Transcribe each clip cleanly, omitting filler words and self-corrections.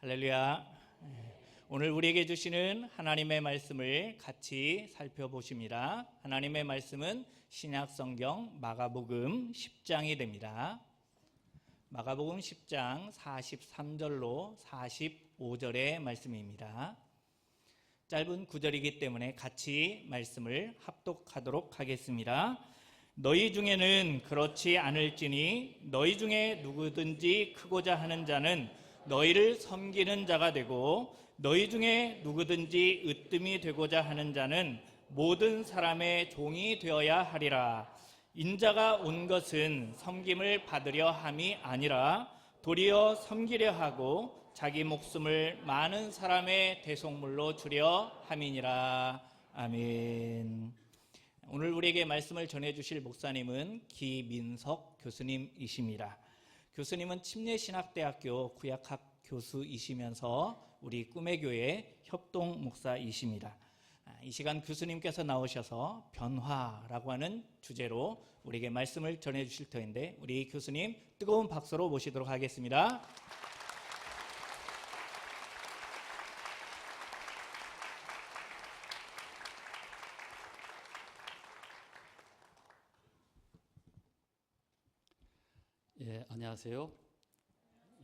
할렐루야. 오늘 우리에게 주시는 하나님의 말씀을 같이 살펴보십니다. 하나님의 말씀은 신약성경 마가복음 10장이 됩니다. 마가복음 10장 43절로 45절의 말씀입니다. 짧은 구절이기 때문에 같이 말씀을 합독하도록 하겠습니다. 너희 중에는 그렇지 않을지니 너희 중에 누구든지 크고자 하는 자는 너희를 섬기는 자가 되고 너희 중에 누구든지 으뜸이 되고자 하는 자는 모든 사람의 종이 되어야 하리라. 인자가 온 것은 섬김을 받으려 함이 아니라 도리어 섬기려 하고 자기 목숨을 많은 사람의 대속물로 주려 함이니라. 아멘. 오늘 우리에게 말씀을 전해주실 목사님은 기민석 교수님이십니다. 교수님은 침례신학대학교 구약학 교수이시면서 우리 꿈의 교회 협동 목사이십니다. 이 시간 교수님께서 나오셔서 변화라고 하는 주제로 우리에게 말씀을 전해주실 터인데 우리 교수님 뜨거운 박수로 모시도록 하겠습니다. 예, 안녕하세요.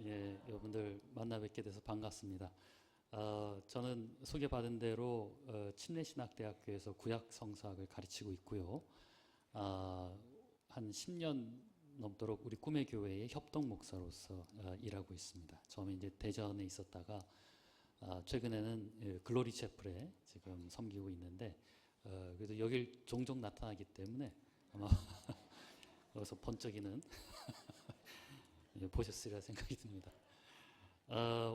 예, 여러분들 만나 뵙게 돼서 반갑습니다. 저는 소개받은 대로 침례신학대학교에서 구약성서학을 가르치고 있고요. 한 10년 넘도록 우리 꿈의 교회의 협동 목사로서 일하고 있습니다. 처음에 이제 대전에 있었다가 최근에는 글로리 채플에 지금 섬기고 있는데 그래도 여길 종종 나타나기 때문에 아마 여기서 번쩍이는 보셨으리라 생각이 듭니다.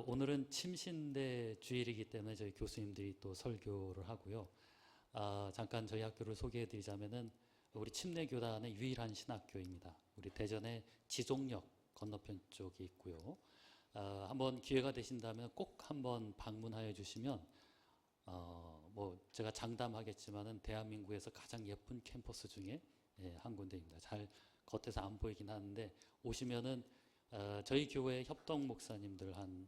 오늘은 침신대 주일이기 때문에 저희 교수님들이 또 설교를 하고요. 잠깐 저희 학교를 소개해 드리자면은 우리 침례교단의 유일한 신학교입니다. 우리 대전의 지종역 건너편 쪽에 있고요. 한번 기회가 되신다면 꼭 한번 방문하여 주시면 뭐 제가 장담하겠지만은 대한민국에서 가장 예쁜 캠퍼스 중에 한 군데입니다. 잘 겉에서 안 보이긴 하는데 오시면은 저희 교회 협동 목사님들 한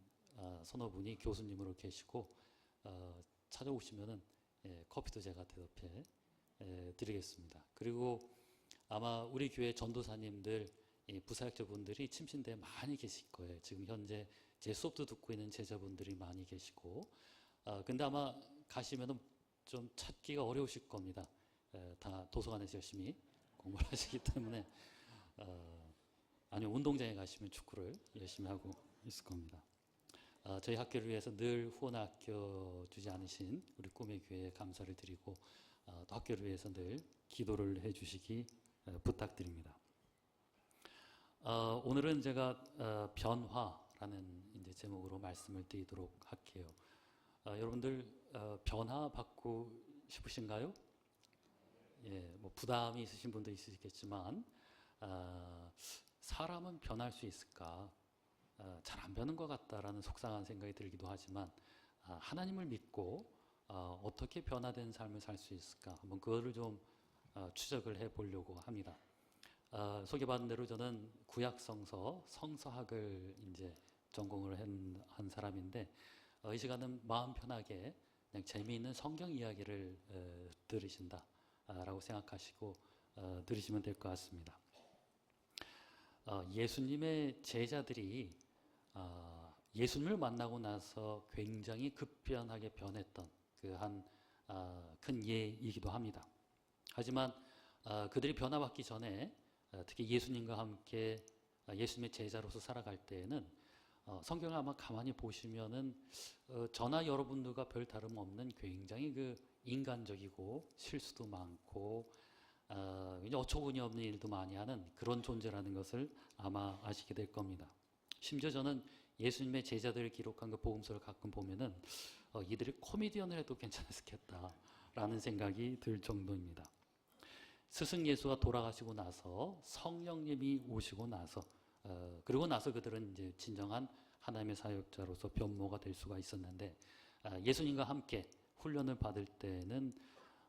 서너 분이 교수님으로 계시고 찾아오시면은 커피도 제가 대접해 드리겠습니다. 그리고 아마 우리 교회 전도사님들 부사역자분들이 침신대에 많이 계실 거예요. 지금 현재 제 수업도 듣고 있는 제자분들이 많이 계시고 근데 아마 가시면은 좀 찾기가 어려우실 겁니다. 다 도서관에서 열심히 공부를 하시기 때문에 아니면 운동장에 가시면 축구를 열심히 하고 있을 겁니다. 저희 학교를 위해서 늘 후원 아껴 주지 않으신 우리 꿈의 교회에 감사를 드리고 또 학교를 위해서 늘 기도를 해주시기 부탁드립니다. 오늘은 제가 변화라는 이제 제목으로 말씀을 드리도록 할게요. 여러분들 변화 받고 싶으신가요? 예, 뭐 부담이 있으신 분도 있으시겠지만 사람은 변할 수 있을까? 잘 안 변한 것 같다라는 속상한 생각이 들기도 하지만 하나님을 믿고 어떻게 변화된 삶을 살 수 있을까? 한번 그거를 좀 추적을 해보려고 합니다. 소개받은 대로 저는 구약성서 성서학을 이제 전공을 한 사람인데 이 시간은 마음 편하게 그냥 재미있는 성경 이야기를 들으신다라고 생각하시고 들으시면 될 것 같습니다. 예수님의 제자들이 예수님을 만나고 나서 굉장히 급변하게 변했던 그 한 큰 예이기도 합니다. 하지만 그들이 변화받기 전에 특히 예수님과 함께 예수님의 제자로서 살아갈 때에는 성경을 아마 가만히 보시면은 저나 여러분들과 별 다름없는 굉장히 그 인간적이고 실수도 많고 어처구니 없는 일도 많이 하는 그런 존재라는 것을 아마 아시게 될 겁니다. 심지어 저는 예수님의 제자들을 기록한 그 복음서를 가끔 보면은 이들이 코미디언을 해도 괜찮았겠다라는 생각이 들 정도입니다. 스승 예수가 돌아가시고 나서 성령님이 오시고 나서 그리고 나서 그들은 이제 진정한 하나님의 사역자로서 변모가 될 수가 있었는데 예수님과 함께 훈련을 받을 때는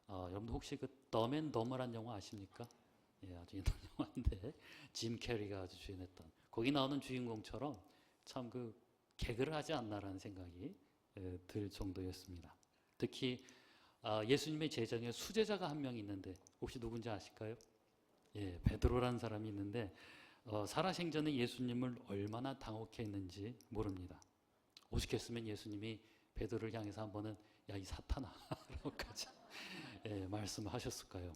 여러분들 혹시 그 덤앤더머란 영화 아십니까? 예, 아주 옛날 영화인데 짐 캐리가 아주 주연했던 거기 나오는 주인공처럼 참 그 개그를 하지 않나라는 생각이 들 정도였습니다. 특히 예수님의 제자 중에 수제자가 한 명 있는데 혹시 누군지 아실까요? 예, 베드로라는 사람이 있는데 살아생전에 예수님을 얼마나 당혹했는지 모릅니다. 오죽했으면 예수님이 베드로를 향해서 한 번은 야, 이 사탄아 라고까지 말씀하셨을까요?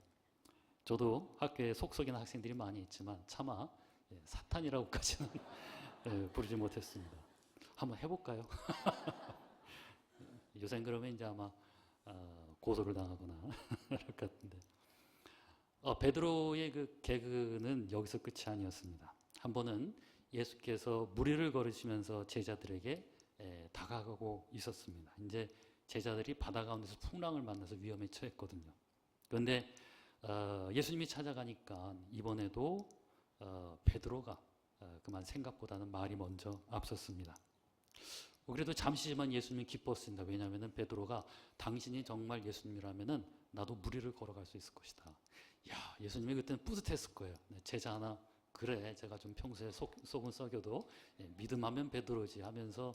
저도 학교에 속썩이는 학생들이 많이 있지만 차마 사탄이라고까지는 부르지 못했습니다. 한번 해볼까요? 요새 그러면 이제 아마 고소를 당하거나 그럴 것 같은데. 베드로의 그 개그는 여기서 끝이 아니었습니다. 한 번은 예수께서 무리를 걸으시면서 제자들에게 다가가고 있었습니다. 이제 제자들이 바다 가운데서 풍랑을 만나서 위험에 처했거든요. 그런데 예수님이 찾아가니까 이번에도 베드로가 그만 생각보다는 말이 먼저 앞섰습니다. 그래도 잠시지만 예수님이 기뻤습니다. 왜냐하면 베드로가 당신이 정말 예수님이라면 나도 무리를 걸어갈 수 있을 것이다. 야, 예수님이 그때는 뿌듯했을 거예요. 제자 하나, 그래 제가 좀 평소에 속은 썩여도 믿음하면 베드로지 하면서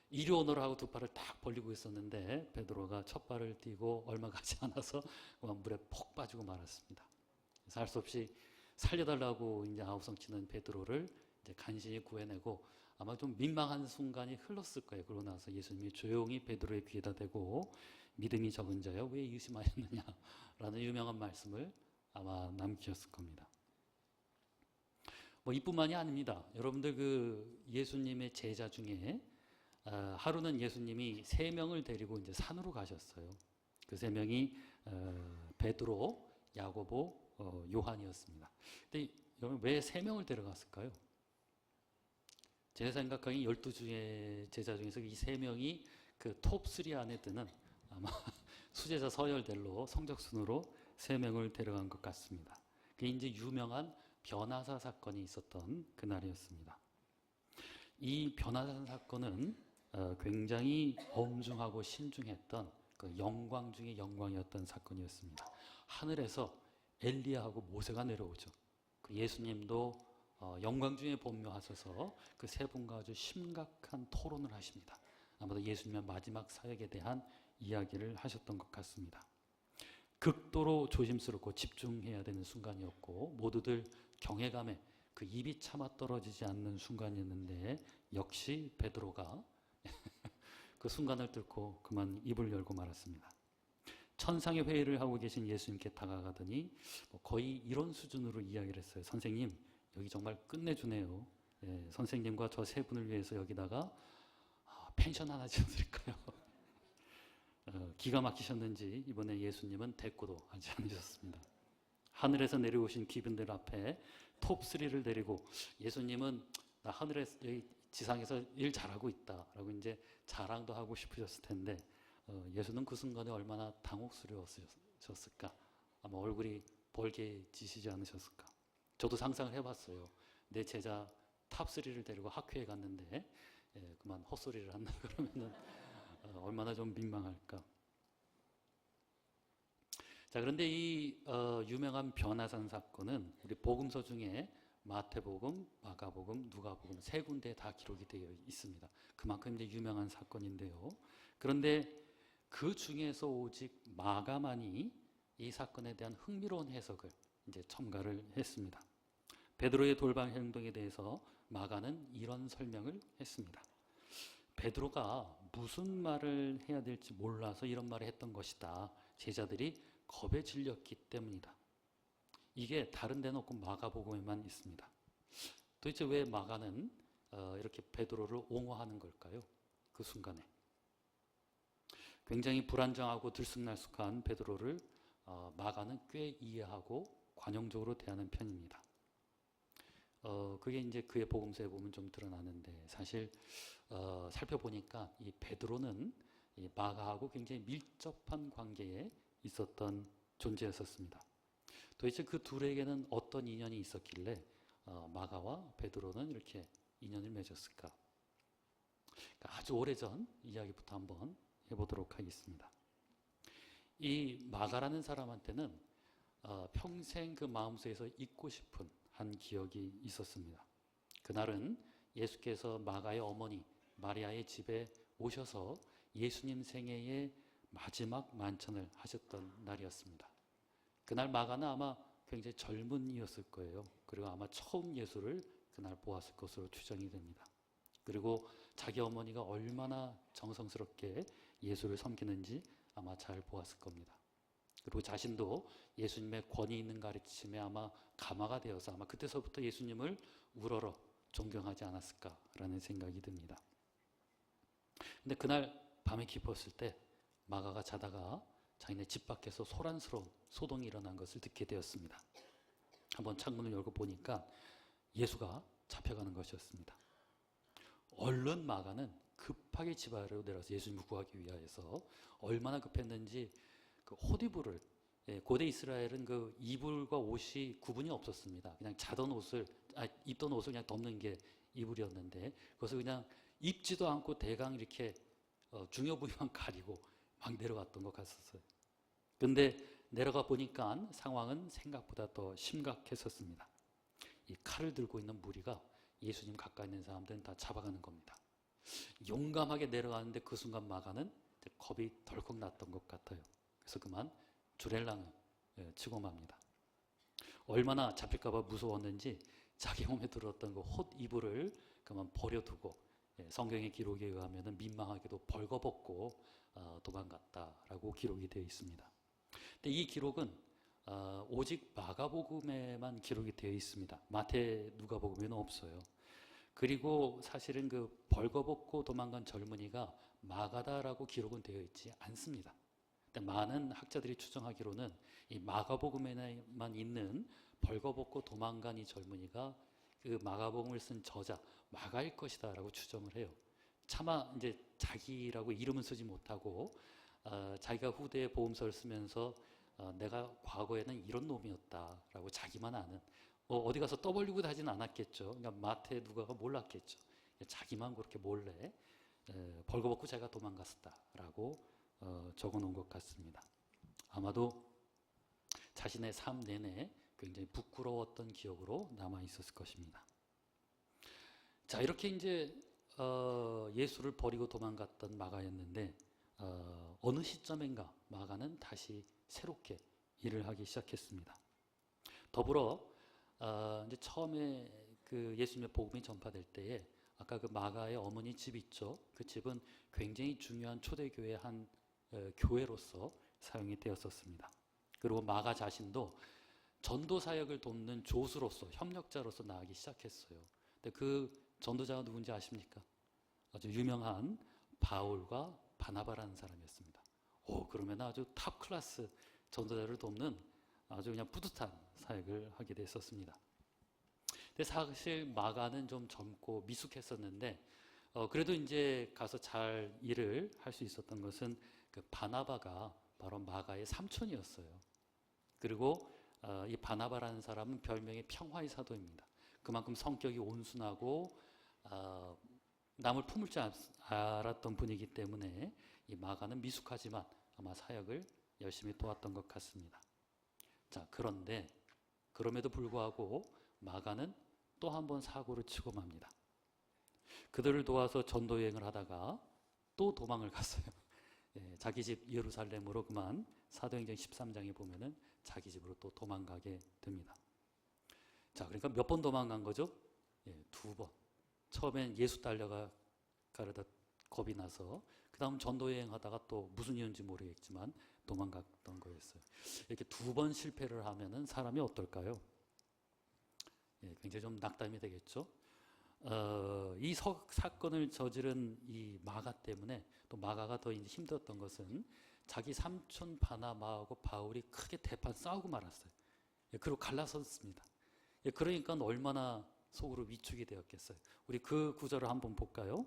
이리 오너라 하고 두 팔을 딱 벌리고 있었는데 베드로가 첫 발을 띄고 얼마 가지 않아서 그만 물에 폭 빠지고 말았습니다. 그래서 할 수 없이 살려달라고 이제 아우성치는 베드로를 이제 간신히 구해내고 아마 좀 민망한 순간이 흘렀을 거예요. 그러고 나서 예수님이 조용히 베드로의 귀에다 대고 믿음이 적은 자여 왜 의심하였느냐라는 유명한 말씀을 아마 남기셨을 겁니다. 이뿐만이 아닙니다. 여러분들 그 예수님의 제자 중에 하루는 예수님이 3명을 데리고 이제 산으로 가셨어요. 그 3명이 베드로, 야고보, 요한이었습니다. 근데 여러분 왜 3명을 데려갔을까요? 제 생각하기에 12 제자 중에서 이 3명이 그 톱3 안에 드는 아마 수제자 서열대로 성적순으로 3명을 데려간 것 같습니다. 그게 이제 유명한 변화사 사건이 있었던 그날이었습니다. 이 변화사 사건은 굉장히 엄중하고 신중했던 그 영광 중의 영광이었던 사건이었습니다. 하늘에서 엘리야하고 모세가 내려오죠. 그 예수님도 영광 중에 본묘하셔서 그 세 분과 아주 심각한 토론을 하십니다. 아마도 예수님의 마지막 사역에 대한 이야기를 하셨던 것 같습니다. 극도로 조심스럽고 집중해야 되는 순간이었고 모두들 경외감에 그 입이 차마 떨어지지 않는 순간이었는데 역시 베드로가 그 순간을 뚫고 그만 입을 열고 말았습니다. 천상의 회의를 하고 계신 예수님께 다가가더니 거의 이런 수준으로 이야기를 했어요. 선생님, 여기 정말 끝내주네요. 선생님과 저 3분을 위해서 여기다가 펜션 하나 지어드릴까요? 기가 막히셨는지 이번에 예수님은 대꾸도 하지 않으셨습니다. 하늘에서 내려오신 귀빈들 앞에 톱3를 데리고 예수님은 나 하늘에서 여기 지상에서 일 잘하고 있다라고 이제 자랑도 하고 싶으셨을 텐데 예수는 그 순간에 얼마나 당혹스러웠을까? 아마 얼굴이 벌게지시지 않으셨을까? 저도 상상을 해봤어요. 내 제자 탑3를 데리고 학회에 갔는데 그만 헛소리를 한다 그러면은 얼마나 좀 민망할까? 자, 그런데 이 유명한 변화산 사건은 우리 복음서 중에 마태복음, 마가복음, 누가복음 3군데에 다 기록이 되어 있습니다. 그만큼 이제 유명한 사건인데요. 그런데 그 중에서 오직 마가만이 이 사건에 대한 흥미로운 해석을 이제 첨가를 했습니다. 베드로의 돌발 행동에 대해서 마가는 이런 설명을 했습니다. 베드로가 무슨 말을 해야 될지 몰라서 이런 말을 했던 것이다. 제자들이 겁에 질렸기 때문이다. 이게 다른 데는 없고 마가복음에만 있습니다. 도대체 왜 마가는 이렇게 베드로를 옹호하는 걸까요? 그 순간에 굉장히 불안정하고 들쑥날쑥한 베드로를 마가는 꽤 이해하고 관용적으로 대하는 편입니다. 그게 이제 그의 복음서에 보면 좀 드러나는데 사실 살펴보니까 이 베드로는 이 마가하고 굉장히 밀접한 관계에 있었던 존재였었습니다. 도대체 그 둘에게는 어떤 인연이 있었길래 마가와 베드로는 이렇게 인연을 맺었을까? 그러니까 아주 오래전 이야기부터 한번 해보도록 하겠습니다. 이 마가라는 사람한테는 평생 그 마음속에서 잊고 싶은 한 기억이 있었습니다. 그날은 예수께서 마가의 어머니 마리아의 집에 오셔서 예수님 생애의 마지막 만찬을 하셨던 날이었습니다. 그날 마가는 아마 굉장히 젊은이였을 거예요. 그리고 아마 처음 예수를 그날 보았을 것으로 추정이 됩니다. 그리고 자기 어머니가 얼마나 정성스럽게 예수를 섬기는지 아마 잘 보았을 겁니다. 그리고 자신도 예수님의 권위 있는 가르침에 아마 감화가 되어서 아마 그때서부터 예수님을 우러러 존경하지 않았을까라는 생각이 듭니다. 근데 그날 밤에 깊었을 때 마가가 자다가 자기네 집 밖에서 소란스러운 소동이 일어난 것을 듣게 되었습니다. 한번 창문을 열고 보니까 예수가 잡혀가는 것이었습니다. 얼른 마가는 급하게 집 아래로 내려서 예수님을 구하기 위하여서 얼마나 급했는지 그 옷이불을, 고대 이스라엘은 그 이불과 옷이 구분이 없었습니다. 그냥 입던 옷을 그냥 덮는 게 이불이었는데 그것을 그냥 입지도 않고 대강 이렇게 중요 부위만 가리고 막 내려갔던 것 같았어요. 근데 내려가 보니까 상황은 생각보다 더 심각했었습니다. 이 칼을 들고 있는 무리가 예수님 가까이 있는 사람들은 다 잡아가는 겁니다. 용감하게 내려가는데 그 순간 마가는 겁이 덜컥 났던 것 같아요. 그래서 그만 주렐랑을 치고 맙니다. 얼마나 잡힐까 봐 무서웠는지 자기 몸에 들었던 그 옷 이불을 그만 버려두고 성경의 기록에 의하면 민망하게도 벌거벗고 도망갔다라고 기록이 되어 있습니다. 근데 이 기록은 오직 마가복음에만 기록이 되어 있습니다. 마태, 누가복음에는 없어요. 그리고 사실은 그 벌거벗고 도망간 젊은이가 마가다라고 기록은 되어 있지 않습니다. 근데 많은 학자들이 추정하기로는 이 마가복음에만 있는 벌거벗고 도망간 이 젊은이가 그 마가복음을 쓴 저자 마가일 것이다라고 추정을 해요. 차마 이제 자기라고 이름은 쓰지 못하고 자기가 후대에 보험서를 쓰면서 내가 과거에는 이런 놈이었다라고 자기만 아는, 어디 가서 떠벌리고 하진 않았겠죠. 그러니까 마태, 누가가 몰랐겠죠. 자기만 그렇게 몰래 벌거벗고 자기가 도망갔었다라고 적어놓은 것 같습니다. 아마도 자신의 삶 내내 굉장히 부끄러웠던 기억으로 남아 있었을 것입니다. 자, 이렇게 이제 예수를 버리고 도망갔던 마가였는데 어느 시점인가 마가는 다시 새롭게 일을 하기 시작했습니다. 더불어 이제 처음에 그 예수님의 복음이 전파될 때에 아까 그 마가의 어머니 집 있죠. 그 집은 굉장히 중요한 초대교회 한 교회로서 사용이 되었었습니다. 그리고 마가 자신도 전도 사역을 돕는 조수로서, 협력자로서 나가기 시작했어요. 근데 그 전도자가 누군지 아십니까? 아주 유명한 바울과 바나바라는 사람이었습니다. 그러면 아주 탑 클래스 전도자를 돕는 아주 그냥 뿌듯한 사역을 하게 됐었습니다. 근데 사실 마가는 좀 젊고 미숙했었는데 그래도 이제 가서 잘 일을 할 수 있었던 것은 그 바나바가 바로 마가의 삼촌이었어요. 그리고 이 바나바라는 사람은 별명이 평화의 사도입니다. 그만큼 성격이 온순하고 남을 품을 줄 알았던 분이기 때문에 이 마가는 미숙하지만 아마 사역을 열심히 도왔던 것 같습니다. 자, 그런데 그럼에도 불구하고 마가는 또 한 번 사고를 치고 맙니다. 그들을 도와서 전도 여행을 하다가 또 도망을 갔어요. 자기 집 예루살렘으로 그만 사도행전 13장에 보면은 자기 집으로 또 도망가게 됩니다. 자, 그러니까 몇 번 도망간 거죠? 2번. 처음엔 예수 가려다 겁이 나서 그 다음 전도 여행하다가 또 무슨 이유인지 모르겠지만 도망갔던 거였어요. 이렇게 2번 실패를 하면은 사람이 어떨까요? 굉장히 좀 낙담이 되겠죠. 이 사건을 저지른 이 마가 때문에 또 마가가 더 이제 힘들었던 것은 자기 삼촌 바나바하고 바울이 크게 대판 싸우고 말았어요. 그리고 갈라섰습니다. 그러니까 얼마나 속으로 위축이 되었겠어요. 우리 그 구절을 한번 볼까요?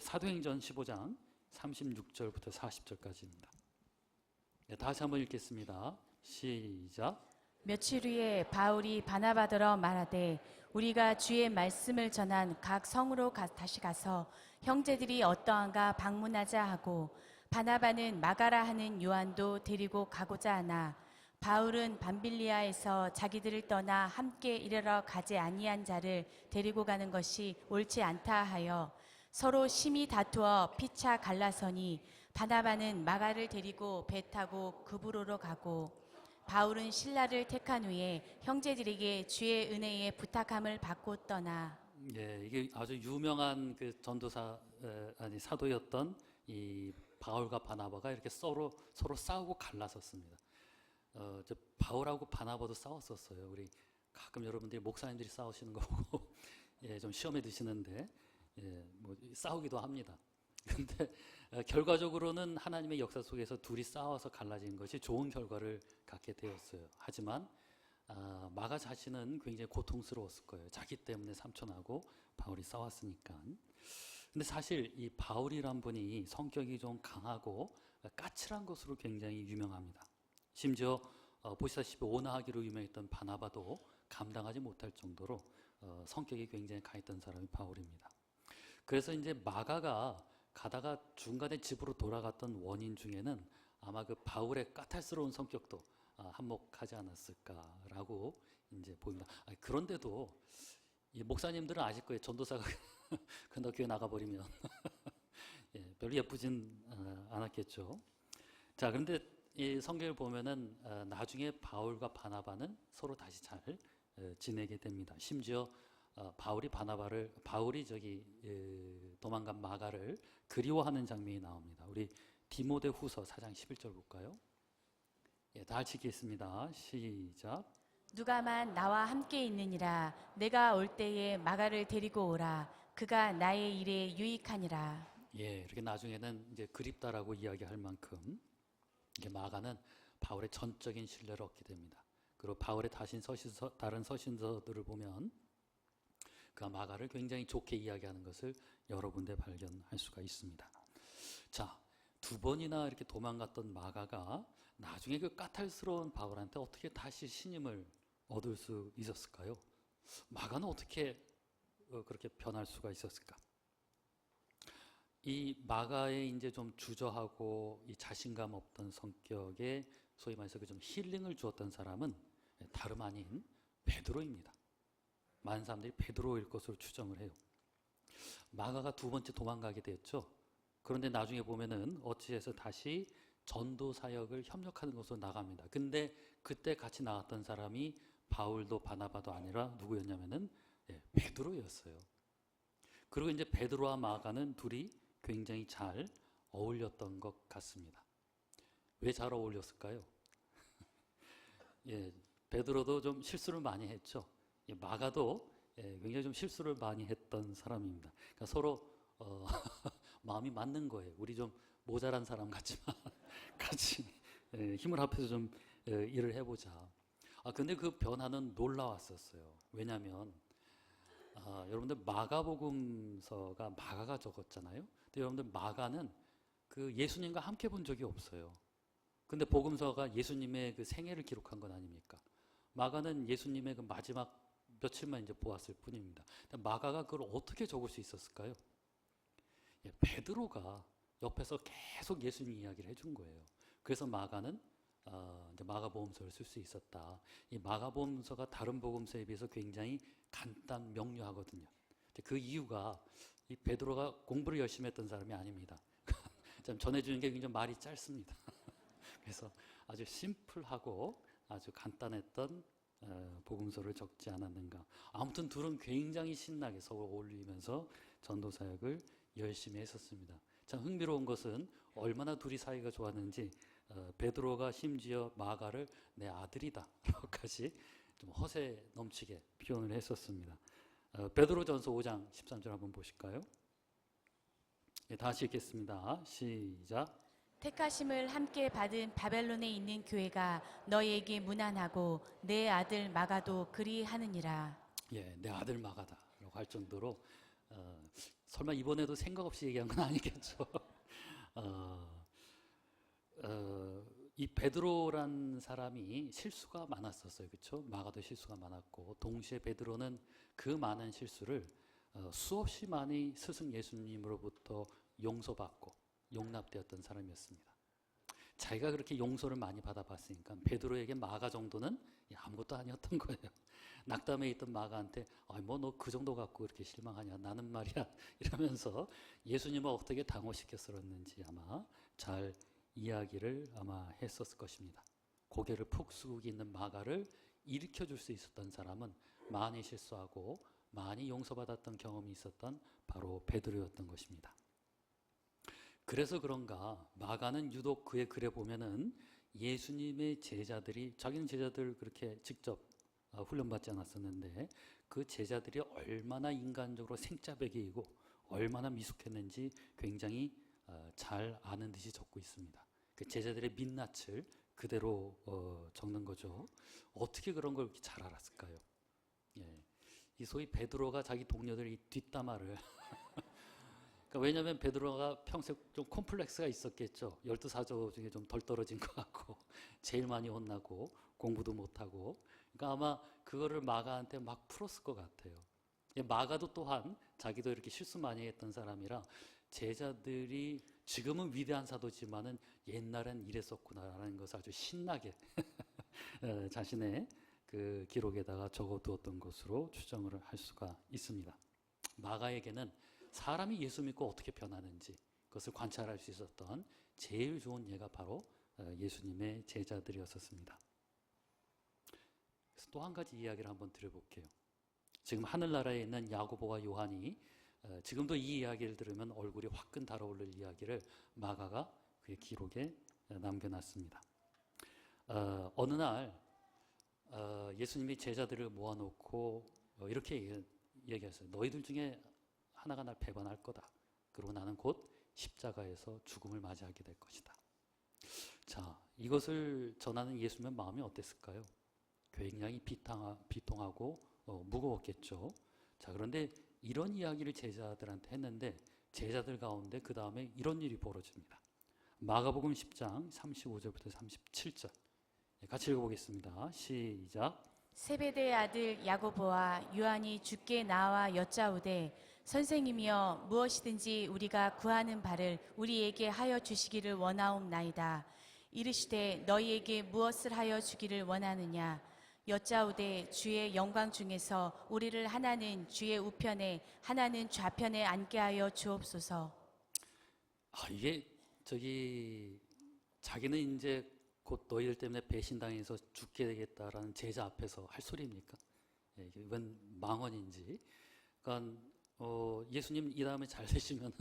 사도행전 15장 36절부터 40절까지입니다. 다시 한번 읽겠습니다. 시작. 며칠 후에 바울이 바나바더러 말하되 우리가 주의 말씀을 전한 각 성으로 다시 가서 형제들이 어떠한가 방문하자 하고 바나바는 마가라 하는 요한도 데리고 가고자 하나 바울은 밤빌리아에서 자기들을 떠나 함께 이르러 가지 아니한 자를 데리고 가는 것이 옳지 않다 하여 서로 심히 다투어 피차 갈라서니 바나바는 마가를 데리고 배 타고 그브로로 가고 바울은 실라를 택한 후에 형제들에게 주의 은혜에 부탁함을 받고 떠나. 예, 이게 아주 유명한 그 전도사 아니 사도였던 이 바울과 바나바가 이렇게 서로 싸우고 갈라섰습니다. 저 바울하고 바나바도 싸웠었어요. 우리 가끔 여러분들이 목사님들이 싸우시는 거 보고 예, 좀 시험에 드시는데 예, 뭐 싸우기도 합니다. 근데 결과적으로는 하나님의 역사 속에서 둘이 싸워서 갈라진 것이 좋은 결과를 갖게 되었어요. 하지만 마가 자신은 굉장히 고통스러웠을 거예요. 자기 때문에 삼촌하고 바울이 싸웠으니까. 근데 사실 이 바울이란 분이 성격이 좀 강하고 까칠한 것으로 굉장히 유명합니다. 심지어 보시다시피 온화하기로 유명했던 바나바도 감당하지 못할 정도로 성격이 굉장히 강했던 사람이 바울입니다. 그래서 이제 마가가 가다가 중간에 집으로 돌아갔던 원인 중에는 아마 그 바울의 까탈스러운 성격도 한몫하지 않았을까라고 이제 보입니다. 그런데도 이 목사님들은 아실 거예요. 전도사가 그나 교회 나가버리면 예, 별로 예쁘진 않았겠죠. 자, 그런데 이 성경을 보면은 나중에 바울과 바나바는 서로 다시 잘 지내게 됩니다. 심지어 바울이 도망간 마가를 그리워하는 장면이 나옵니다. 우리 디모데후서 4장 11절 볼까요? 예, 다 같이 읽겠습니다. 시작. 누가만 나와 함께 있느니라. 내가 올 때에 마가를 데리고 오라. 그가 나의 일에 유익하니라. 예, 이렇게 나중에는 이제 그립다라고 이야기할 만큼 이게 마가는 바울의 전적인 신뢰를 얻게 됩니다. 그리고 바울의 다른 서신서들을 보면 그 마가를 굉장히 좋게 이야기하는 것을 여러 군데 발견할 수가 있습니다. 자, 두 번이나 이렇게 도망갔던 마가가 나중에 그 까탈스러운 바울한테 어떻게 다시 신임을 얻을 수 있었을까요? 마가는 어떻게 그렇게 변할 수가 있었을까? 이 마가의 이제 좀 주저하고 이 자신감 없던 성격에 소위 말해서 그 좀 힐링을 주었던 사람은 다름 아닌 베드로입니다. 많은 사람들이 베드로일 것으로 추정을 해요. 마가가 두 번째 도망가게 되었죠. 그런데 나중에 보면은 어찌해서 다시 전도 사역을 협력하는 것으로 나갑니다. 근데 그때 같이 나갔던 사람이 바울도 바나바도 아니라 누구였냐면은 베드로였어요. 그리고 이제 베드로와 마가는 둘이 굉장히 잘 어울렸던 것 같습니다. 왜 잘 어울렸을까요? 예, 베드로도 좀 실수를 많이 했죠. 마가도 굉장히 좀 실수를 많이 했던 사람입니다. 그러니까 서로 마음이 맞는 거예요. 우리 좀 모자란 사람 같지만 같이 힘을 합해서 좀 일을 해보자. 근데 그 변화는 놀라웠었어요. 왜냐하면 여러분들 마가복음서가 마가가 적었잖아요. 근데 여러분들 마가는 그 예수님과 함께 본 적이 없어요. 근데 복음서가 예수님의 그 생애를 기록한 건 아닙니까? 마가는 예수님의 그 마지막 며칠만 이제 보았을 뿐입니다. 마가가 그걸 어떻게 적을 수 있었을까요? 베드로가 옆에서 계속 예수님 이야기를 해준 거예요. 그래서 마가는 이제 마가복음서를 쓸 수 있었다. 이 마가복음서가 다른 복음서에 비해서 굉장히 간단 명료하거든요. 그 이유가 이 베드로가 공부를 열심히 했던 사람이 아닙니다. 좀 전해주는 게 굉장히 말이 짧습니다. 그래서 아주 심플하고 아주 간단했던 복음서를 적지 않았는가. 아무튼 둘은 굉장히 신나게 서로 어울리면서 전도사역을 열심히 했었습니다. 참 흥미로운 것은 얼마나 둘이 사이가 좋았는지 베드로가 심지어 마가를 내 아들이다 라고까지 좀 허세 넘치게 표현을 했었습니다. 베드로전서 5장 13절 한번 보실까요? 네, 다시 읽겠습니다. 시작. 택하심을 함께 받은 바벨론에 있는 교회가 너희에게 문안하고 내 아들 마가도 그리하느니라. 예, 내 아들 마가다라고 할 정도로 설마 이번에도 생각 없이 얘기한 건 아니겠죠. 이 베드로란 사람이 실수가 많았었어요. 그렇죠? 마가도 실수가 많았고 동시에 베드로는 그 많은 실수를 수없이 많이 스승 예수님으로부터 용서받고 용납되었던 사람이었습니다. 자기가 그렇게 용서를 많이 받아봤으니까 베드로에게 마가 정도는 아무것도 아니었던 거예요. 낙담에 있던 마가한테 뭐 너 그 정도 갖고 그렇게 실망하냐 나는 말이야 이러면서 예수님을 어떻게 당혹시켰었는지 아마 잘 이야기를 아마 했었을 것입니다. 고개를 푹 숙이고 있는 마가를 일으켜줄 수 있었던 사람은 많이 실수하고 많이 용서받았던 경험이 있었던 바로 베드로였던 것입니다. 그래서 그런가 마가는 유독 그의 글에 보면은 예수님의 제자들이 자기는 제자들 그렇게 직접 훈련받지 않았었는데 그 제자들이 얼마나 인간적으로 생짜배기이고 얼마나 미숙했는지 굉장히 잘 아는 듯이 적고 있습니다. 그 제자들의 민낯을 그대로 적는 거죠. 어떻게 그런 걸 이렇게 잘 알았을까요? 예. 이 소위 베드로가 자기 동료들 이 뒷담화를 그러니까 왜냐하면 베드로가 평소에 좀 콤플렉스가 있었겠죠. 12사도 중에 좀 덜 떨어진 것 같고 제일 많이 혼나고 공부도 못하고 그러니까 아마 그거를 마가한테 막 풀었을 것 같아요. 마가도 또한 자기도 이렇게 실수 많이 했던 사람이라 제자들이 지금은 위대한 사도지만은 옛날엔 이랬었구나라는 것을 아주 신나게 자신의 그 기록에다가 적어두었던 것으로 추정을 할 수가 있습니다. 마가에게는 사람이 예수 믿고 어떻게 변하는지 그것을 관찰할 수 있었던 제일 좋은 예가 바로 예수님의 제자들이었었습니다. 그래서 또 한 가지 이야기를 한번 드려볼게요. 지금 하늘나라에 있는 야고보와 요한이 지금도 이 이야기를 들으면 얼굴이 화끈 달아오를 이야기를 마가가 그의 기록에 남겨놨습니다. 어느 날 예수님이 제자들을 모아놓고 이렇게 얘기했어요. 너희들 중에 하나가 날 배반할 거다. 그리고 나는 곧 십자가에서 죽음을 맞이하게 될 것이다. 자, 이것을 전하는 예수님의 마음이 어땠을까요? 굉장히 비통하고 무거웠겠죠. 자, 그런데 이런 이야기를 제자들한테 했는데 제자들 가운데 그 다음에 이런 일이 벌어집니다. 마가복음 10장 35절부터 37절 같이 읽어보겠습니다. 시작. 세베대의 아들 야고보와 요한이 주께 나와 여짜오되 선생님이여 무엇이든지 우리가 구하는 바를 우리에게 하여 주시기를 원하옵나이다. 이르시되 너희에게 무엇을 하여 주기를 원하느냐. 여짜오되 주의 영광 중에서 우리를 하나는 주의 우편에 하나는 좌편에 앉게 하여 주옵소서. 이게 자기는 이제 곧 너희들 때문에 배신당해서 죽게 되겠다라는 제자 앞에서 할 소리입니까? 이게 웬 망언인지. 그러니까 예수님 이 다음에 잘 되시면은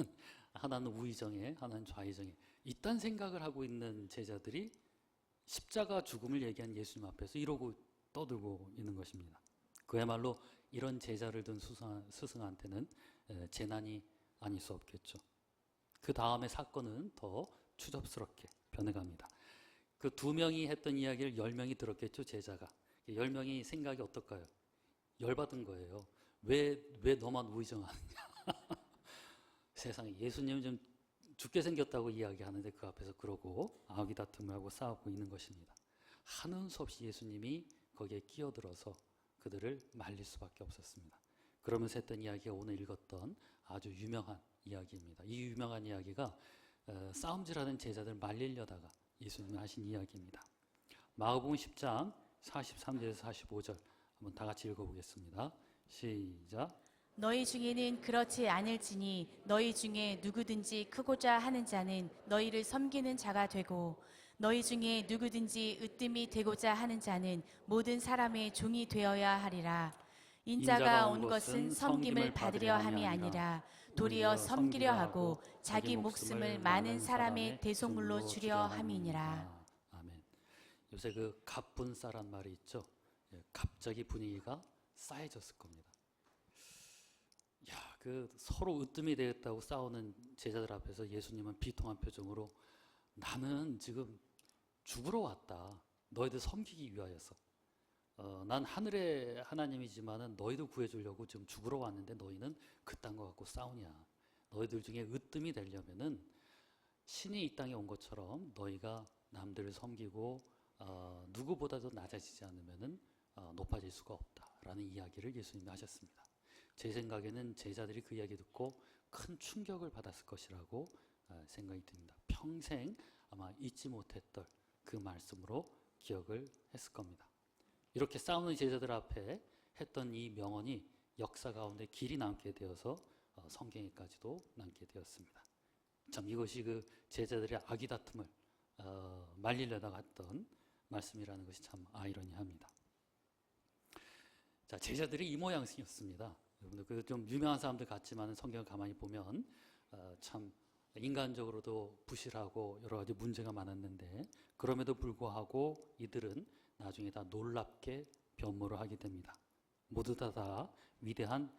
하나는 우의정에 하나는 좌의정에 이딴 생각을 하고 있는 제자들이 십자가 죽음을 얘기한 예수님 앞에서 이러고 떠들고 있는 것입니다. 그야말로 이런 제자를 둔 스승한테는 재난이 아닐 수 없겠죠. 그 다음에 사건은 더 추접스럽게 변해갑니다. 그 2명이 했던 이야기를 10명이 들었겠죠, 제자가. 10명이 생각이 어떨까요? 열받은 거예요. 왜 너만 우의정하느냐. 세상에 예수님은 좀 죽게 생겼다고 이야기하는데 그 앞에서 그러고 아귀다툼을 하고 싸우고 있는 것입니다. 하는 수 없이 예수님이 거기에 끼어들어서 그들을 말릴 수밖에 없었습니다. 그러면서 했던 이야기가 오늘 읽었던 아주 유명한 이야기입니다. 이 유명한 이야기가 싸움질하는 제자들 말리려다가 예수님이 하신 이야기입니다. 마가복음 10장 43절에서 45절 한번 다 같이 읽어보겠습니다. 시작. 너희 중에는 그렇지 않을지니 너희 중에 누구든지 크고자 하는 자는 너희를 섬기는 자가 되고 너희 중에 누구든지 으뜸이 되고자 하는 자는 모든 사람의 종이 되어야 하리라. 인자가 온 것은 섬김을 받으려 함이 아니라 도리어 섬기려 하고 자기 목숨을 많은 사람의 대속물로 주려 함이니라. 아멘. 요새 그 갑분싸란 말이 있죠. 갑자기 분위기가 싸해졌을 겁니다. 그 서로 으뜸이 되겠다고 싸우는 제자들 앞에서 예수님은 비통한 표정으로 나는 지금 죽으러 왔다. 너희들 섬기기 위하여서. 난 하늘의 하나님이지만은 너희들 구해주려고 지금 죽으러 왔는데 너희는 그딴 거 갖고 싸우냐. 너희들 중에 으뜸이 되려면은 신이 이 땅에 온 것처럼 너희가 남들을 섬기고 누구보다도 낮아지지 않으면은 높아질 수가 없다라는 이야기를 예수님이 하셨습니다. 제 생각에는 제자들이 그 이야기 듣고 큰 충격을 받았을 것이라고 생각이 듭니다. 평생 아마 잊지 못했던 그 말씀으로 기억을 했을 겁니다. 이렇게 싸우는 제자들 앞에 했던 이 명언이 역사 가운데 길이 남게 되어서 성경에까지도 남게 되었습니다. 참 이것이 그 제자들의 아기다툼을 말리려다가 했던 말씀이라는 것이 참 아이러니합니다. 자, 제자들이 이 모양이었습니다. 여러분들 그 좀 유명한 사람들 같지만 성경을 가만히 보면 참 인간적으로도 부실하고 여러 가지 문제가 많았는데 그럼에도 불구하고 이들은 나중에 다 놀랍게 변모를 하게 됩니다. 모두 다 위대한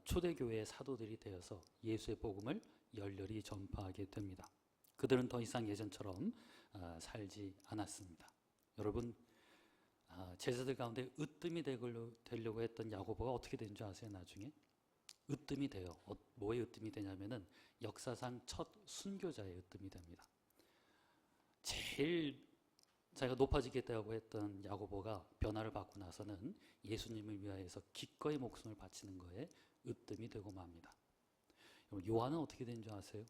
초대교회의 사도들이 되어서 예수의 복음을 열렬히 전파하게 됩니다. 그들은 더 이상 예전처럼 살지 않았습니다. 여러분, 제자들 가운데 으뜸이 되려고 했던 야고보가 어떻게 된 줄 아세요? 나중에 으뜸이 돼요. 뭐에 으뜸이 되냐면은 역사상 첫 순교자의 으뜸이 됩니다. 제일 자기가 높아지겠다고 했던 야고보가 변화를 받고 나서는 예수님을 위하여서 기꺼이 목숨을 바치는 거에 으뜸이 되고 맙니다. 요한은 어떻게 된 줄 아세요?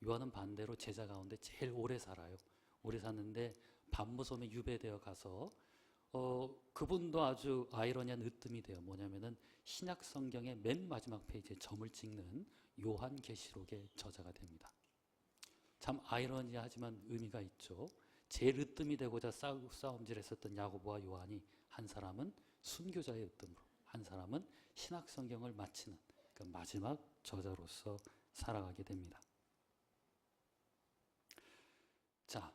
요한은 반대로 제자 가운데 제일 오래 살아요. 오래 사는데 반모섬에 유배되어 가서 그분도 아주 아이러니한 으뜸이 돼요. 뭐냐면은 신약 성경의 맨 마지막 페이지에 점을 찍는 요한계시록의 저자가 됩니다. 참 아이러니하지만 의미가 있죠. 제일 으뜸이 되고자 싸움질했었던 야고보와 요한이 한 사람은 순교자의 으뜸으로, 한 사람은 신약 성경을 마치는 그 마지막 저자로서 살아가게 됩니다. 자,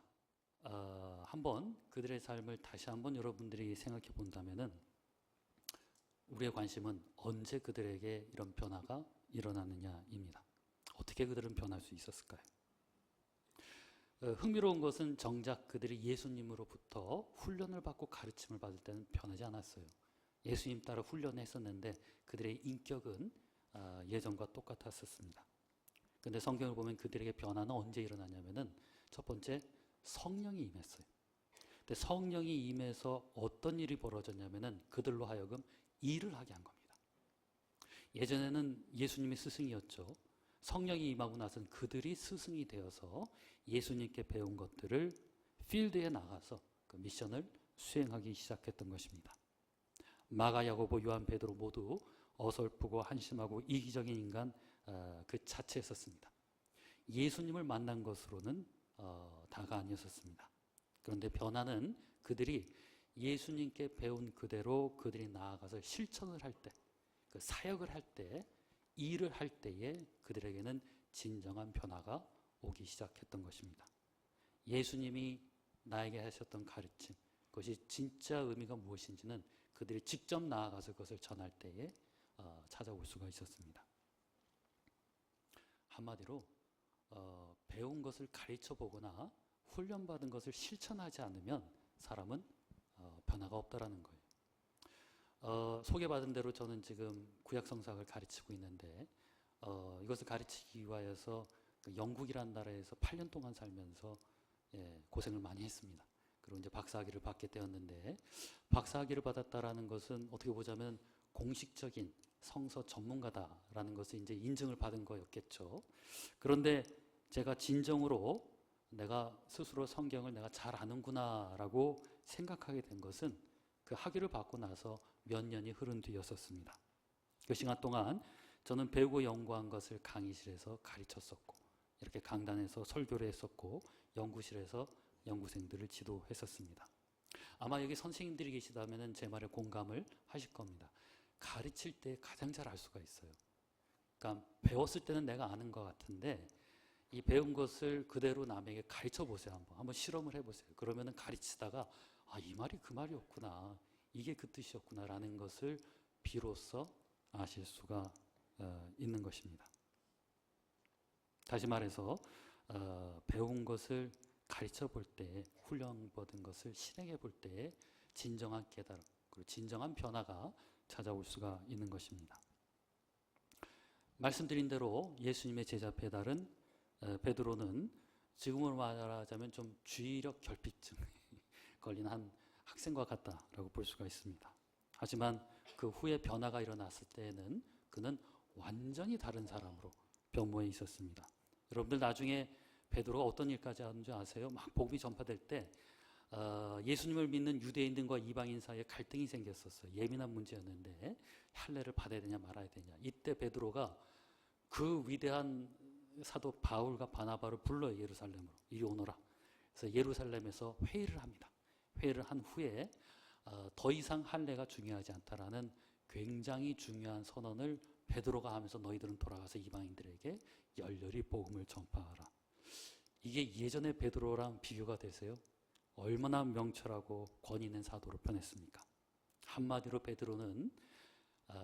한번 그들의 삶을 다시 한번 여러분들이 생각해 본다면은 우리의 관심은 언제 그들에게 이런 변화가 일어나느냐입니다. 어떻게 그들은 변할 수 있었을까요? 흥미로운 것은 정작 그들이 예수님으로부터 훈련을 받고 가르침을 받을 때는 변하지 않았어요. 예수님 따라 훈련했었는데 그들의 인격은 예전과 똑같았었습니다. 그런데 성경을 보면 그들에게 변화는 언제 일어나냐면은 첫 번째 성령이 임했어요. 근데 성령이 임해서 어떤 일이 벌어졌냐면은 그들로 하여금 일을 하게 한 겁니다. 예전에는 예수님이 스승이었죠. 성령이 임하고 나서는 그들이 스승이 되어서 예수님께 배운 것들을 필드에 나가서 그 미션을 수행하기 시작했던 것입니다. 마가, 야고보, 요한, 베드로 모두 어설프고 한심하고 이기적인 인간 그 자체였었습니다. 예수님을 만난 것으로는 다가 아니었었습니다. 그런데 변화는 그들이 예수님께 배운 그대로 그들이 나아가서 실천을 할 때, 그 사역을 할 때, 일을 할 때에 그들에게는 진정한 변화가 오기 시작했던 것입니다. 예수님이 나에게 하셨던 가르침, 그것이 진짜 의미가 무엇인지는 그들이 직접 나아가서 그것을 전할 때에 찾아올 수가 있었습니다. 한마디로 배운 것을 가르쳐 보거나 훈련받은 것을 실천하지 않으면 사람은 변화가 없다라는 거예요. 소개받은 대로 저는 지금 구약성사학을 가르치고 있는데 이것을 가르치기 위하여서 영국이라는 나라에서 8년 동안 살면서 고생을 많이 했습니다. 그리고 이제 박사학위를 받게 되었는데 박사학위를 받았다라는 것은 어떻게 보자면 공식적인 성서 전문가다라는 것을 이제 인증을 받은 거였겠죠. 그런데 제가 진정으로 내가 스스로 성경을 내가 잘 아는구나라고 생각하게 된 것은 그 학위를 받고 나서 몇 년이 흐른 뒤였었습니다. 그 시간 동안 저는 배우고 연구한 것을 강의실에서 가르쳤었고 이렇게 강단에서 설교를 했었고 연구실에서 연구생들을 지도했었습니다. 아마 여기 선생님들이 계시다면 제 말에 공감을 하실 겁니다. 가르칠 때 가장 잘 알 수가 있어요. 그러니까 배웠을 때는 내가 아는 것 같은데 이 배운 것을 그대로 남에게 가르쳐 보세요. 한번 실험을 해보세요. 그러면은 가르치다가 이 말이 그 말이었구나, 이게 그 뜻이었구나라는 것을 비로소 아실 수가 있는 것입니다. 다시 말해서 배운 것을 가르쳐 볼 때, 훈련받은 것을 실행해 볼 때 진정한 깨달음 그리고 진정한 변화가 찾아올 수가 있는 것입니다. 말씀드린 대로 예수님의 제자 베드로는 지금으로 말하자면 좀 주의력 결핍증 걸린 한 학생과 같다라고 볼 수가 있습니다. 하지만 그 후에 변화가 일어났을 때에는 그는 완전히 다른 사람으로 변모해 있었습니다. 여러분들 나중에 베드로가 어떤 일까지 하는 줄 아세요? 막 복음이 전파될 때 예수님을 믿는 유대인들과 이방인 사이에 갈등이 생겼었어요. 예민한 문제였는데 할례를 받아야 되냐 말아야 되냐. 이때 베드로가 그 위대한 사도 바울과 바나바를 불러요. 예루살렘으로. 이리 오너라. 그래서 예루살렘에서 회의를 합니다. 회의를 한 후에 더 이상 할례가 중요하지 않다라는 굉장히 중요한 선언을 베드로가 하면서 너희들은 돌아가서 이방인들에게 열렬히 복음을 전파하라. 이게 예전의 베드로랑 비교가 되세요? 얼마나 명철하고 권위 있는 사도로 변했습니까? 한마디로 베드로는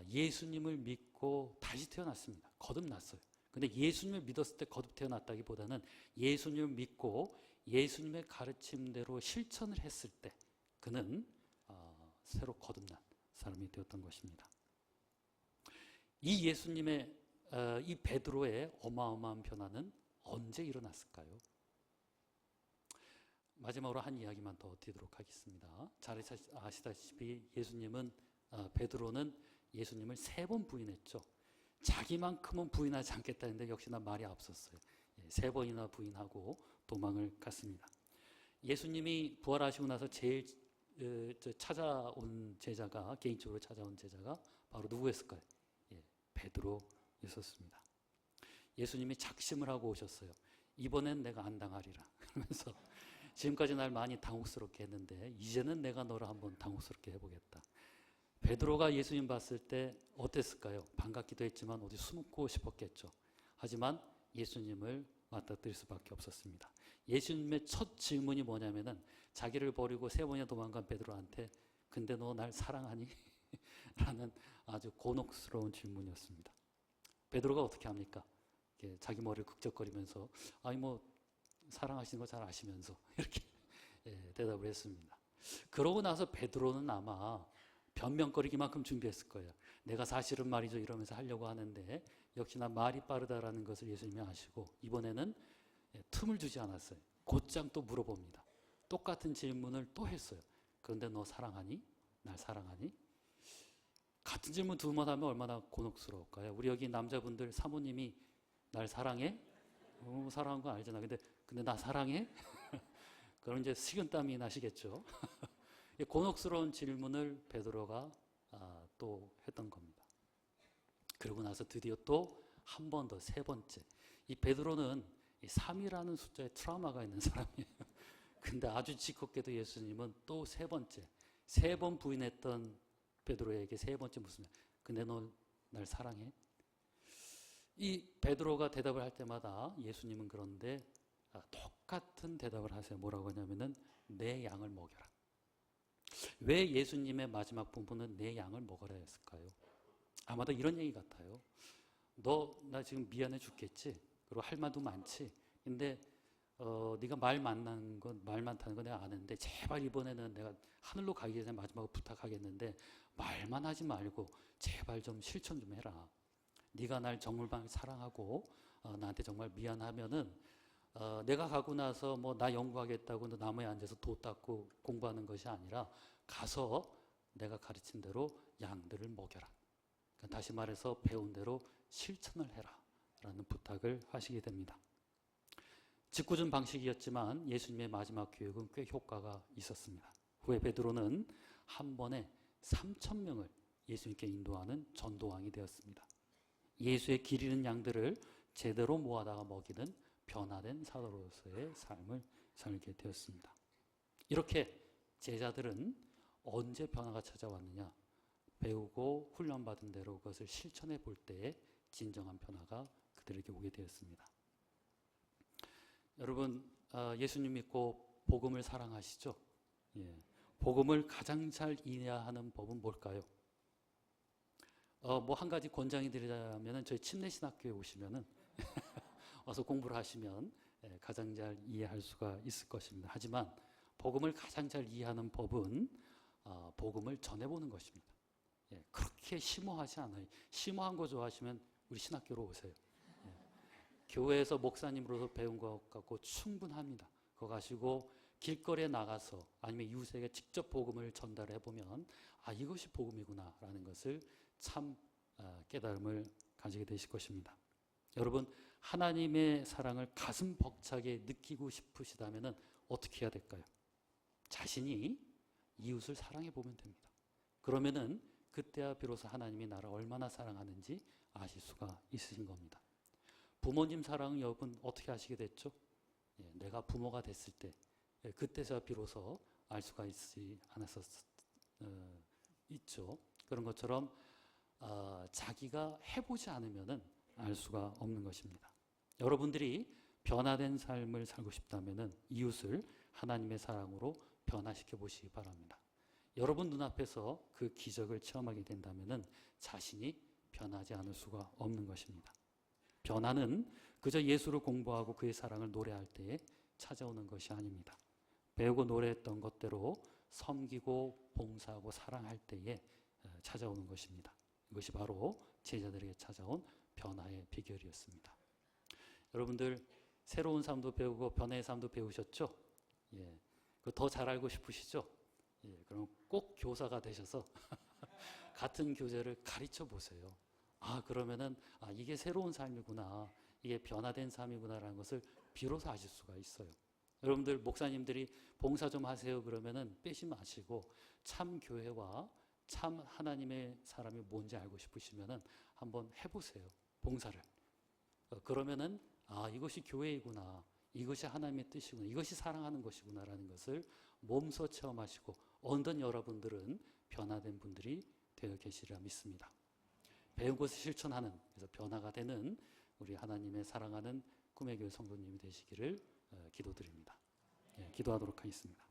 예수님을 믿고 다시 태어났습니다. 거듭났어요. 근데 예수님을 믿었을 때 거듭 태어났다기보다는 예수님을 믿고 예수님의 가르침대로 실천을 했을 때 그는 새로 거듭난 사람이 되었던 것입니다. 이 예수님의 이 베드로의 어마어마한 변화는 언제 일어났을까요? 마지막으로 한 이야기만 더 드리도록 하겠습니다. 잘 아시다시피 베드로는 예수님을 3번 부인했죠. 자기만큼은 부인하지 않겠다 했는데 역시나 말이 앞섰어요. 3번이나 부인하고 도망을 갔습니다. 예수님이 부활하시고 나서 제일 찾아온 제자가, 개인적으로 찾아온 제자가 바로 누구였을까요? 베드로였었습니다. 예수님이 작심을 하고 오셨어요. 이번엔 내가 안 당하리라. 그러면서 지금까지 날 많이 당혹스럽게 했는데 이제는 내가 너를 한번 당혹스럽게 해보겠다. 베드로가 예수님 봤을 때 어땠을까요? 반갑기도 했지만 어디 숨고 싶었겠죠. 하지만 예수님을 맞닥뜨릴 수밖에 없었습니다. 예수님의 첫 질문이 뭐냐면은 자기를 버리고 3번이나 도망간 베드로한테 근데 너 날 사랑하니? 라는 아주 곤혹스러운 질문이었습니다. 베드로가 어떻게 합니까? 자기 머리를 극적거리면서 아니 뭐 사랑하시는 거 잘 아시면서 이렇게 대답을 했습니다. 그러고 나서 베드로는 아마 변명거리기만큼 준비했을 거예요. 내가 사실은 말이죠 이러면서 하려고 하는데 역시나 말이 빠르다라는 것을 예수님이 아시고 이번에는 틈을 주지 않았어요. 곧장 또 물어봅니다. 똑같은 질문을 또 했어요. 그런데 너 사랑하니? 날 사랑하니? 같은 질문 2번 하면 얼마나 곤혹스러울까요? 우리 여기 남자분들 사모님이 날 사랑해? 사랑한 거 알잖아. 근데 나 사랑해? 그럼 이제 식은땀이 나시겠죠. 곤혹스러운 질문을 베드로가 또 했던 겁니다. 그러고 나서 드디어 또 한 번 더 3번째. 이 베드로는 3이라는 숫자에 트라우마가 있는 사람이에요. 근데 아주 짓궂게도 예수님은 또 3번째. 3번 부인했던 베드로에게 3번째 묻습니다. 근데 너 날 사랑해? 이 베드로가 대답을 할 때마다 예수님은 그런데 똑같은 대답을 하세요. 뭐라고 하냐면은 내 양을 먹여라. 왜 예수님의 마지막 부분은 내 양을 먹어라 했을까요? 아마도 이런 얘기 같아요. 너 나 지금 미안해 죽겠지? 그리고 할 말도 많지? 근데 네가 말 많다는 건 내가 아는데 제발 이번에는 내가 하늘로 가기 전에 마지막으로 부탁하겠는데 말만 하지 말고 제발 좀 실천 좀 해라. 네가 날 정말 사랑하고 나한테 정말 미안하면은 내가 가고 나서 뭐 나 연구하겠다고 너 나무에 앉아서 도 닦고 공부하는 것이 아니라 가서 내가 가르친 대로 양들을 먹여라. 그러니까 다시 말해서 배운 대로 실천을 해라 라는 부탁을 하시게 됩니다. 짓궂은 방식이었지만 예수님의 마지막 교육은 꽤 효과가 있었습니다. 후에 베드로는 한 번에 3,000명을 예수님께 인도하는 전도왕이 되었습니다. 예수의 길 잃은 양들을 제대로 모아다가 먹이는 변화된 사도로서의 삶을 살게 되었습니다. 이렇게 제자들은 언제 변화가 찾아왔느냐? 배우고 훈련받은 대로 그것을 실천해 볼 때에 진정한 변화가 그들에게 오게 되었습니다. 여러분, 예수님 믿고 복음을 사랑하시죠? 복음을 가장 잘 이해하는 법은 뭘까요? 뭐 한 가지 권장해 드리자면은 저희 침례신학교에 오시면은 와서 공부를 하시면 가장 잘 이해할 수가 있을 것입니다. 하지만 복음을 가장 잘 이해하는 법은 복음을 전해보는 것입니다. 그렇게 심오하지 않아요. 심오한 거 좋아하시면 우리 신학교로 오세요. 교회에서 목사님으로서 배운 것 갖고 충분합니다. 그거 가지고 길거리에 나가서 아니면 이웃에게 직접 복음을 전달해 보면 이것이 복음이구나 라는 것을 참 깨달음을 가지게 되실 것입니다. 여러분, 하나님의 사랑을 가슴 벅차게 느끼고 싶으시다면 어떻게 해야 될까요? 자신이 이웃을 사랑해 보면 됩니다. 그러면은 그때야 비로소 하나님이 나를 얼마나 사랑하는지 아실 수가 있으신 겁니다. 부모님 사랑은 여러분 어떻게 아시게 됐죠? 내가 부모가 됐을 때, 그때서야 비로소 알 수가 있죠. 그런 것처럼 자기가 해보지 않으면은 알 수가 없는 것입니다. 여러분들이 변화된 삶을 살고 싶다면은 이웃을 하나님의 사랑으로 변화시켜 보시기 바랍니다. 여러분 눈앞에서 그 기적을 체험하게 된다면은 자신이 변하지 않을 수가 없는 것입니다. 변화는 그저 예수를 공부하고 그의 사랑을 노래할 때에 찾아오는 것이 아닙니다. 배우고 노래했던 것대로 섬기고 봉사하고 사랑할 때에 찾아오는 것입니다. 이것이 바로 제자들에게 찾아온 변화의 비결이었습니다. 여러분들 새로운 삶도 배우고 변화의 삶도 배우셨죠? 더 잘 알고 싶으시죠? 그럼 꼭 교사가 되셔서 같은 교재를 가르쳐 보세요. 그러면은 이게 새로운 삶이구나, 이게 변화된 삶이구나라는 것을 비로소 아실 수가 있어요. 여러분들 목사님들이 봉사 좀 하세요 그러면은 빼지 마시고 참 교회와 참 하나님의 사람이 뭔지 알고 싶으시면은 한번 해보세요. 봉사를. 그러면은 이것이 교회이구나, 이것이 하나님의 뜻이구나, 이것이 사랑하는 것이구나라는 것을 몸소 체험하시고 어느덧 여러분들은 변화된 분들이 되어 계시리라 믿습니다. 배운 것을 실천하는, 그래서 변화가 되는 우리 하나님의 사랑하는 꿈의 교회 성도님이 되시기를 기도드립니다. 기도하도록 하겠습니다.